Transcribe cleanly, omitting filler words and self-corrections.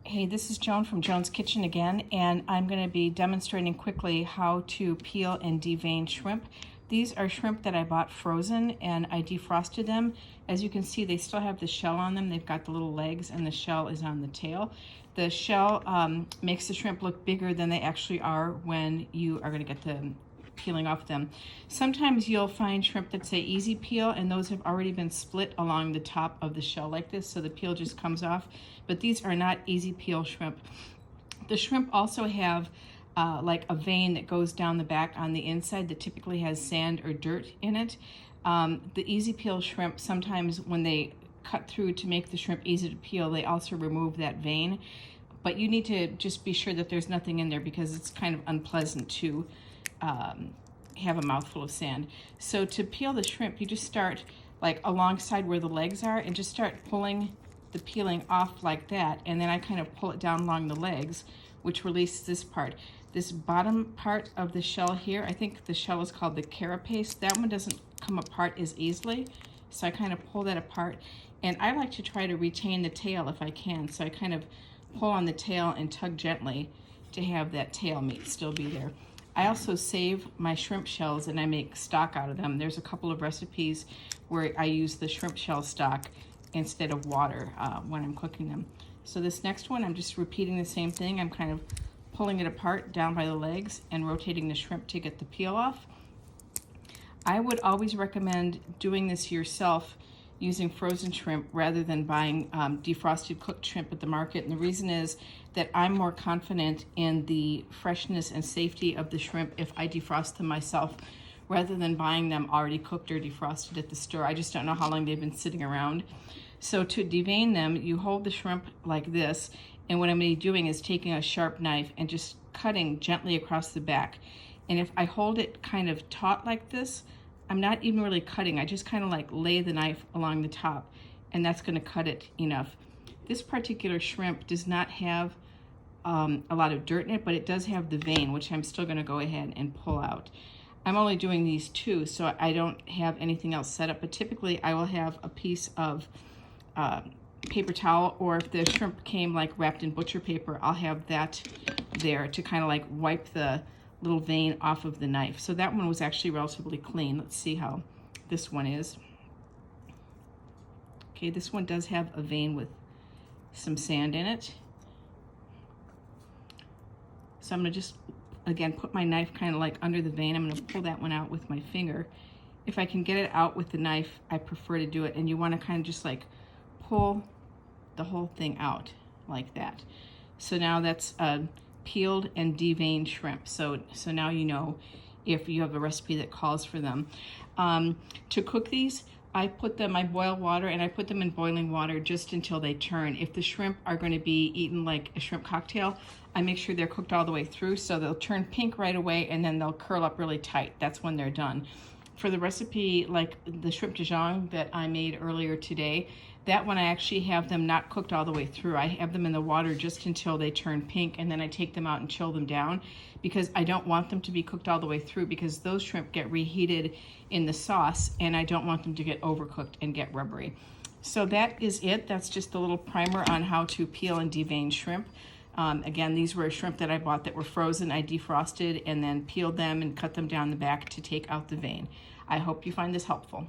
Hey, this is Joan from Joan's Kitchen again, and I'm going to be demonstrating quickly how to peel and devein shrimp. These are shrimp that I bought frozen and I defrosted them. As you can see, they still have the shell on them. They've got the little legs and the shell is on the tail. The shell makes the shrimp look bigger than they actually are when you are going to get the peeling off them. Sometimes you'll find shrimp that say easy peel, and those have already been split along the top of the shell like this, so the peel just comes off. But these are not easy peel shrimp. The shrimp also have like a vein that goes down the back on the inside that typically has sand or dirt in it. The easy peel shrimp, sometimes when they cut through to make the shrimp easy to peel, they also remove that vein. But you need to just be sure that there's nothing in there because it's kind of unpleasant to have a mouthful of sand. So to peel the shrimp, you just start like alongside where the legs are and just start pulling the peeling off like that, and then I kind of pull it down along the legs, which releases this part. This bottom part of the shell here, I think the shell is called the carapace. That one doesn't come apart as easily, so I kind of pull that apart. And I like to try to retain the tail if I can, so I kind of pull on the tail and tug gently to have that tail meat still be there. I also save my shrimp shells and I make stock out of them. There's a couple of recipes where I use the shrimp shell stock instead of water when I'm cooking them. So this next one, I'm just repeating the same thing. I'm kind of pulling it apart down by the legs and rotating the shrimp to get the peel off. I would always recommend doing this yourself using frozen shrimp rather than buying defrosted cooked shrimp at the market. And the reason is that I'm more confident in the freshness and safety of the shrimp if I defrost them myself rather than buying them already cooked or defrosted at the store. I just don't know how long they've been sitting around. So to devein them, you hold the shrimp like this, and what I'm going to be doing is taking a sharp knife and just cutting gently across the back. And if I hold it kind of taut like this, I'm not even really cutting. I just kind of like lay the knife along the top, and that's going to cut it enough. This particular shrimp does not have a lot of dirt in it, but it does have the vein, which I'm still going to go ahead and pull out. I'm only doing these two, so I don't have anything else set up, but typically I will have a piece of paper towel, or if the shrimp came like wrapped in butcher paper, I'll have that there to kind of like wipe the little vein off of the knife. So that one was actually relatively clean. Let's see how this one is. Okay, this one does have a vein with some sand in it. So I'm gonna just, again, put my knife kind of like under the vein. I'm gonna pull that one out with my finger. If I can get it out with the knife, I prefer to do it. And you wanna kind of just like pull the whole thing out like that. So now that's peeled and deveined shrimp. So now you know if you have a recipe that calls for them. To cook these, I boil water and I put them in boiling water just until they turn. If the shrimp are going to be eaten like a shrimp cocktail, I make sure they're cooked all the way through, so they'll turn pink right away and then they'll curl up really tight. That's when they're done. For the recipe like the shrimp de Joan that I made earlier today, that one I actually have them not cooked all the way through. I have them in the water just until they turn pink, and then I take them out and chill them down because I don't want them to be cooked all the way through, because those shrimp get reheated in the sauce and I don't want them to get overcooked and get rubbery. So that is it. That's just a little primer on how to peel and devein shrimp. Again, these were shrimp that I bought that were frozen. I defrosted and then peeled them and cut them down the back to take out the vein. I hope you find this helpful.